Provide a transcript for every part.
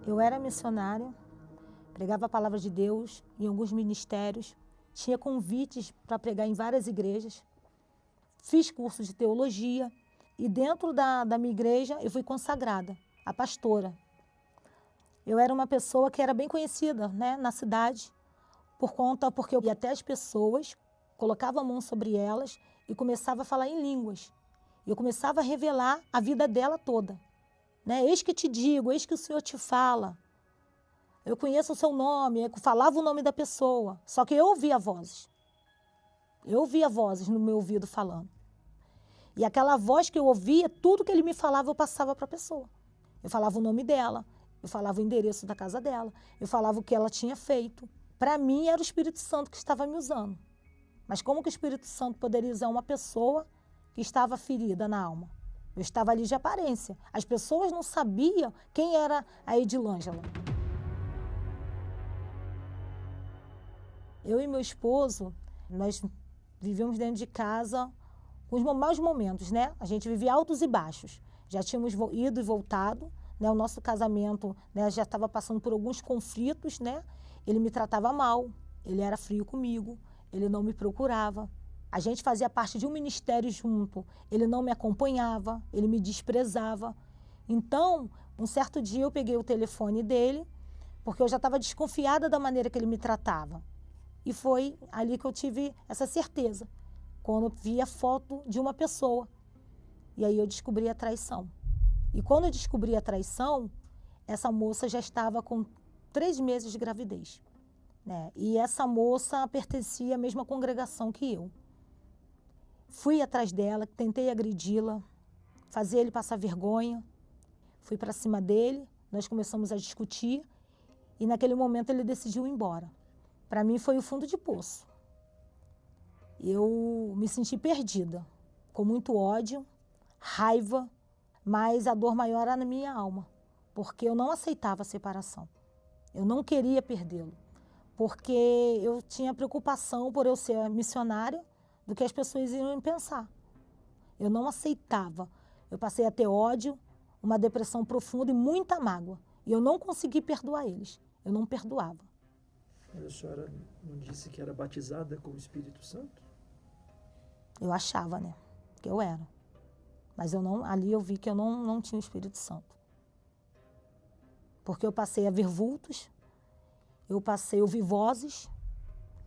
Eu era missionária, pregava a palavra de Deus em alguns ministérios, tinha convites para pregar em várias igrejas, fiz curso de teologia e dentro da minha igreja eu fui consagrada, a pastora. Eu era uma pessoa que era bem conhecida, né, na cidade, porque eu ia até as pessoas, colocava a mão sobre elas e começava a falar em línguas. Eu começava a revelar a vida dela toda. Né? Eis que te digo, eis que o Senhor te fala. Eu conheço o seu nome, eu falava o nome da pessoa, só que eu ouvia vozes. Eu ouvia vozes no meu ouvido falando. E aquela voz que eu ouvia, tudo que ele me falava, eu passava para a pessoa. Eu falava o nome dela, eu falava o endereço da casa dela, eu falava o que ela tinha feito. Para mim, era o Espírito Santo que estava me usando. Mas como que o Espírito Santo poderia usar uma pessoa que estava ferida na alma? Eu estava ali de aparência. As pessoas não sabiam quem era a Edilângela. Eu e meu esposo, nós vivíamos dentro de casa com os maus momentos, né? A gente vivia altos e baixos. Já tínhamos ido e voltado, né? O nosso casamento, né, já estava passando por alguns conflitos, né? Ele me tratava mal, ele era frio comigo, ele não me procurava. A gente fazia parte de um ministério junto, ele não me acompanhava, ele me desprezava. Então, um certo dia eu peguei o telefone dele, porque eu já estava desconfiada da maneira que ele me tratava. E foi ali que eu tive essa certeza, quando eu vi a foto de uma pessoa. E aí eu descobri a traição. E quando eu descobri a traição, essa moça já estava com 3 meses de gravidez. Né? E essa moça pertencia à mesma congregação que eu. Fui atrás dela, tentei agredi-la, fazer ele passar vergonha. Fui para cima dele, nós começamos a discutir e naquele momento ele decidiu ir embora. Para mim foi o fundo de poço. Eu me senti perdida, com muito ódio, raiva, mas a dor maior era na minha alma, porque eu não aceitava a separação. Eu não queria perdê-lo, porque eu tinha preocupação por eu ser missionária do que as pessoas iam pensar. Eu não aceitava. Eu passei a ter ódio, uma depressão profunda e muita mágoa. E eu não consegui perdoar eles. Eu não perdoava. Mas a senhora não disse que era batizada com o Espírito Santo? Eu achava, né? Que eu era. Mas ali eu vi que eu não tinha o Espírito Santo. Porque eu passei a ver vultos, eu passei a ouvir vozes.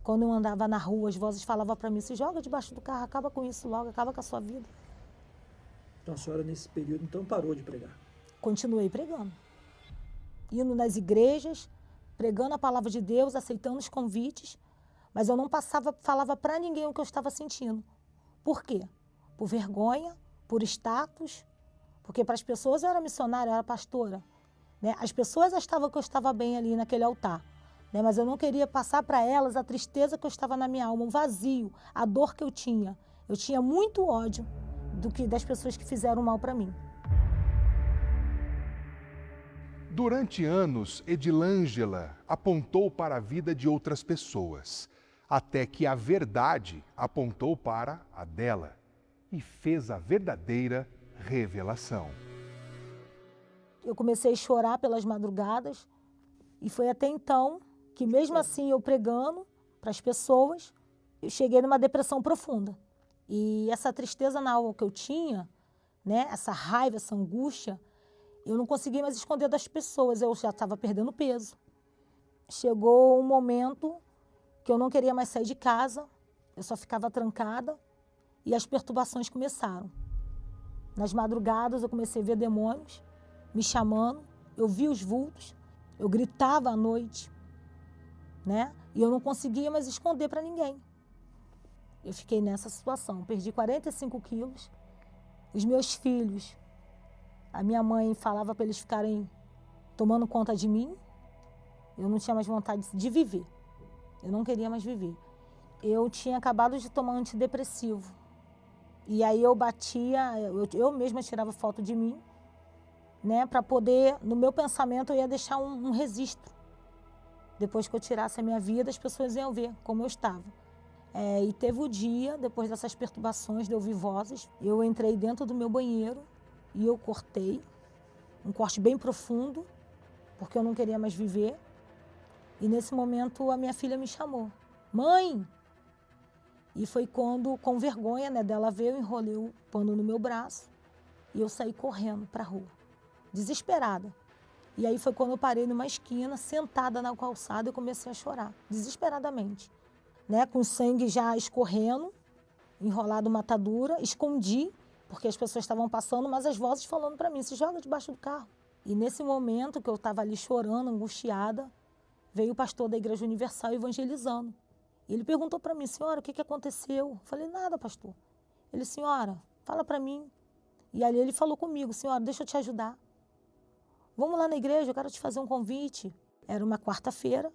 Quando eu andava na rua, as vozes falavam para mim, se joga debaixo do carro, acaba com isso logo, acaba com a sua vida. Então a senhora nesse período então parou de pregar? Continuei pregando. Indo nas igrejas, pregando a palavra de Deus, aceitando os convites, mas eu não falava para ninguém o que eu estava sentindo. Por quê? Por vergonha, por status, porque para as pessoas eu era missionária, eu era pastora. Né? As pessoas achavam que eu estava bem ali naquele altar, né? Mas eu não queria passar para elas a tristeza que eu estava na minha alma, um vazio, a dor que eu tinha. Eu tinha muito ódio das pessoas que fizeram mal para mim. Durante anos, Edilângela apontou para a vida de outras pessoas, até que a verdade apontou para a dela e fez a verdadeira revelação. Eu comecei a chorar pelas madrugadas e foi até então que, mesmo assim, eu pregando para as pessoas, eu cheguei numa depressão profunda. E essa tristeza na alma que eu tinha, né, essa raiva, essa angústia, eu não conseguia mais esconder das pessoas, eu já estava perdendo peso. Chegou um momento que eu não queria mais sair de casa, eu só ficava trancada e as perturbações começaram. Nas madrugadas eu comecei a ver demônios me chamando, eu via os vultos, eu gritava à noite, né? E eu não conseguia mais esconder para ninguém. Eu fiquei nessa situação, perdi 45 quilos, os meus filhos, a minha mãe falava para eles ficarem tomando conta de mim, eu não tinha mais vontade de viver, eu não queria mais viver. Eu tinha acabado de tomar antidepressivo, e aí eu batia, eu mesma tirava foto de mim, né, para poder, no meu pensamento, eu ia deixar um registro. Depois que eu tirasse a minha vida, as pessoas iam ver como eu estava. E teve o dia, depois dessas perturbações, de ouvir vozes, eu entrei dentro do meu banheiro e eu cortei, um corte bem profundo, porque eu não queria mais viver. E nesse momento a minha filha me chamou. Mãe! E foi quando, com vergonha, né, dela ver, eu enrolei o pano no meu braço e eu saí correndo para a rua, desesperada. E aí foi quando eu parei numa esquina, sentada na calçada, e comecei a chorar, desesperadamente. Né, com sangue já escorrendo, enrolado uma atadura, escondi, porque as pessoas estavam passando, mas as vozes falando para mim, se joga debaixo do carro. E nesse momento que eu estava ali chorando, angustiada, veio o pastor da Igreja Universal evangelizando. E ele perguntou para mim, senhora, o que aconteceu? Eu falei, nada, pastor. Ele, senhora, fala para mim. E ali ele falou comigo, senhora, deixa eu te ajudar. Vamos lá na igreja, eu quero te fazer um convite. Era uma quarta-feira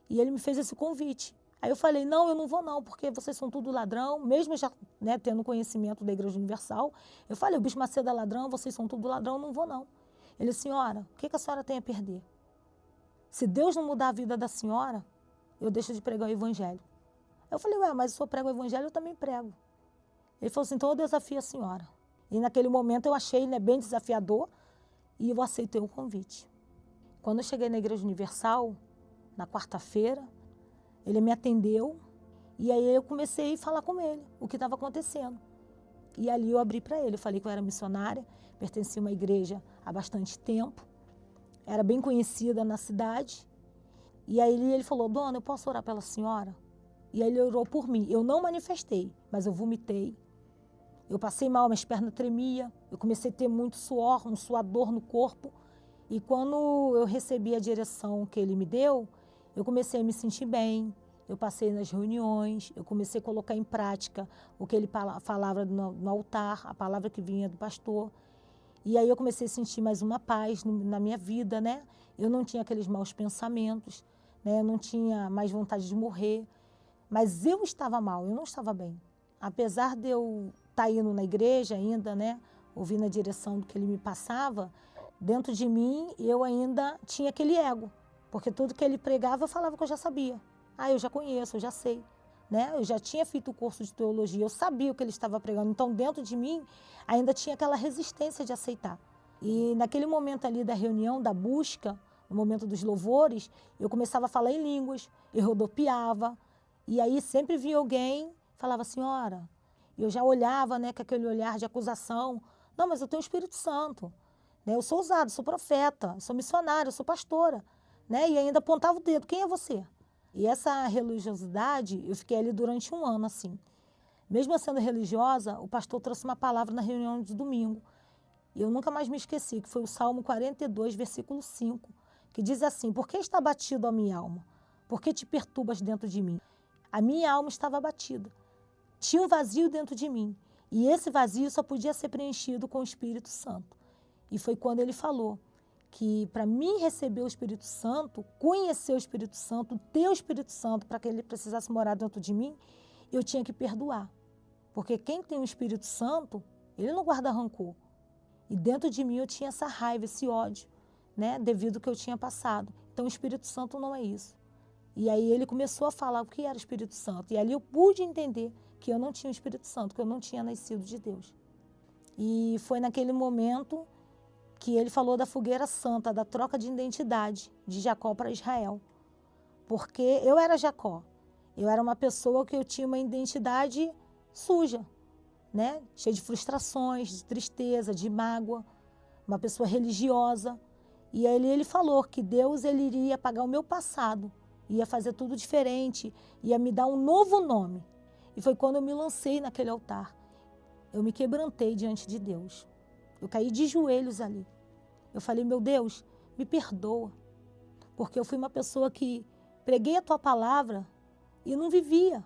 e ele me fez esse convite. Aí eu falei, não, eu não vou não, porque vocês são tudo ladrão, mesmo já, né, tendo conhecimento da Igreja Universal. Eu falei, o Bispo Macedo é ladrão, vocês são tudo ladrão, eu não vou não. Ele, senhora, o que a senhora tem a perder? Se Deus não mudar a vida da senhora, eu deixo de pregar o evangelho. Eu falei, ué, mas se eu prego o evangelho, eu também prego. Ele falou assim, então eu desafio a senhora. E naquele momento eu achei, né, bem desafiador e eu aceitei o convite. Quando eu cheguei na Igreja Universal, na quarta-feira, ele me atendeu e aí eu comecei a falar com ele o que estava acontecendo. E ali eu abri para ele, eu falei que eu era missionária, pertencia a uma igreja há bastante tempo, era bem conhecida na cidade. E aí ele falou, dona, eu posso orar pela senhora? E aí ele orou por mim. Eu não manifestei, mas eu vomitei. Eu passei mal, minhas pernas tremiam, eu comecei a ter muito suor, um suador no corpo. E quando eu recebi a direção que ele me deu, eu comecei a me sentir bem, eu passei nas reuniões, eu comecei a colocar em prática o que ele falava no altar, a palavra que vinha do pastor. E aí eu comecei a sentir mais uma paz na minha vida, né? Eu não tinha aqueles maus pensamentos, né? Eu não tinha mais vontade de morrer. Mas eu estava mal, eu não estava bem. Apesar de eu estar indo na igreja ainda, né, ouvindo a direção do que ele me passava, dentro de mim eu ainda tinha aquele ego. Porque tudo que ele pregava eu falava que eu já sabia. Ah, eu já conheço, eu já sei. Né? Eu já tinha feito o curso de teologia, eu sabia o que ele estava pregando. Então, dentro de mim, ainda tinha aquela resistência de aceitar. E naquele momento ali da reunião, da busca, no momento dos louvores, eu começava a falar em línguas, eu rodopiava. E aí sempre vinha alguém, falava, senhora, eu já olhava, né, com aquele olhar de acusação. Não, mas eu tenho o Espírito Santo. Né? Eu sou usado, sou profeta, sou missionária, sou pastora. Né? E ainda apontava o dedo, quem é você? E essa religiosidade, eu fiquei ali durante um ano, assim. Mesmo eu sendo religiosa, o pastor trouxe uma palavra na reunião de domingo. E eu nunca mais me esqueci, que foi o Salmo 42, versículo 5, que diz assim, por que está batido a minha alma? Por que te perturbas dentro de mim? A minha alma estava abatida. Tinha um vazio dentro de mim. E esse vazio só podia ser preenchido com o Espírito Santo. E foi quando ele falou que para mim receber o Espírito Santo, conhecer o Espírito Santo, ter o Espírito Santo para que ele precisasse morar dentro de mim, eu tinha que perdoar. Porque quem tem o Espírito Santo, ele não guarda rancor. E dentro de mim eu tinha essa raiva, esse ódio, né, devido ao que eu tinha passado. Então o Espírito Santo não é isso. E aí ele começou a falar o que era o Espírito Santo. E ali eu pude entender que eu não tinha o Espírito Santo, que eu não tinha nascido de Deus. E foi naquele momento que ele falou da fogueira santa, da troca de identidade de Jacó para Israel. Porque eu era Jacó. Eu era uma pessoa que eu tinha uma identidade suja, né? Cheia de frustrações, de tristeza, de mágoa. Uma pessoa religiosa. E aí ele falou que Deus ele iria apagar o meu passado, ia fazer tudo diferente, ia me dar um novo nome. E foi quando eu me lancei naquele altar. Eu me quebrantei diante de Deus. Eu caí de joelhos ali. Eu falei, meu Deus, me perdoa. Porque eu fui uma pessoa que preguei a tua palavra e não vivia.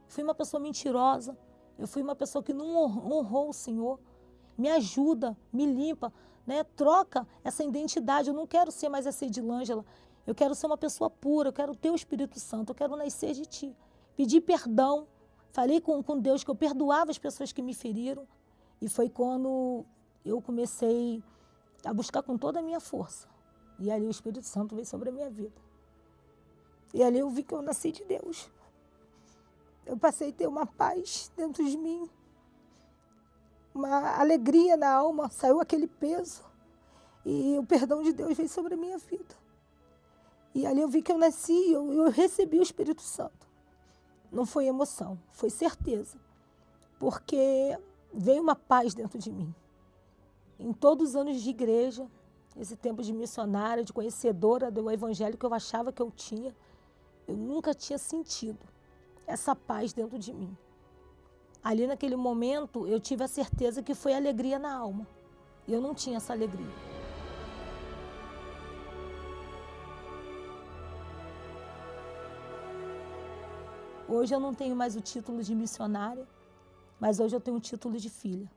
Fui uma pessoa mentirosa. Eu fui uma pessoa que não honrou o Senhor. Me ajuda, me limpa, né? Troca essa identidade. Eu não quero ser mais essa Edilângela. Eu quero ser uma pessoa pura, eu quero ter o Espírito Santo, eu quero nascer de ti. Pedi perdão, falei com Deus que eu perdoava as pessoas que me feriram. E foi quando eu comecei a buscar com toda a minha força. E ali o Espírito Santo veio sobre a minha vida. E ali eu vi que eu nasci de Deus. Eu passei a ter uma paz dentro de mim, uma alegria na alma, saiu aquele peso. E o perdão de Deus veio sobre a minha vida. E ali eu vi que eu nasci, eu recebi o Espírito Santo. Não foi emoção, foi certeza. Porque veio uma paz dentro de mim. Em todos os anos de igreja, esse tempo de missionária, de conhecedora do evangelho que eu achava que eu tinha, eu nunca tinha sentido essa paz dentro de mim. Ali naquele momento, eu tive a certeza que foi alegria na alma. Eu não tinha essa alegria. Hoje eu não tenho mais o título de missionária, mas hoje eu tenho o título de filha.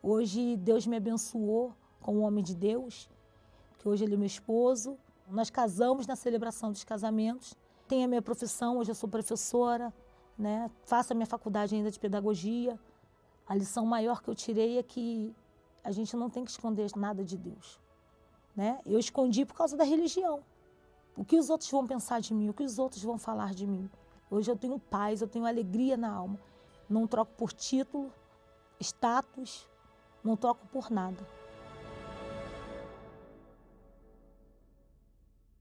Hoje Deus me abençoou com um homem de Deus, que hoje ele é meu esposo. Nós casamos na celebração dos casamentos. Tenho a minha profissão, hoje eu sou professora, né? Faço a minha faculdade ainda de pedagogia. A lição maior que eu tirei é que a gente não tem que esconder nada de Deus, né? Eu escondi por causa da religião. O que os outros vão pensar de mim? O que os outros vão falar de mim? Hoje eu tenho paz, eu tenho alegria na alma. Não troco por título, status, não troco por nada.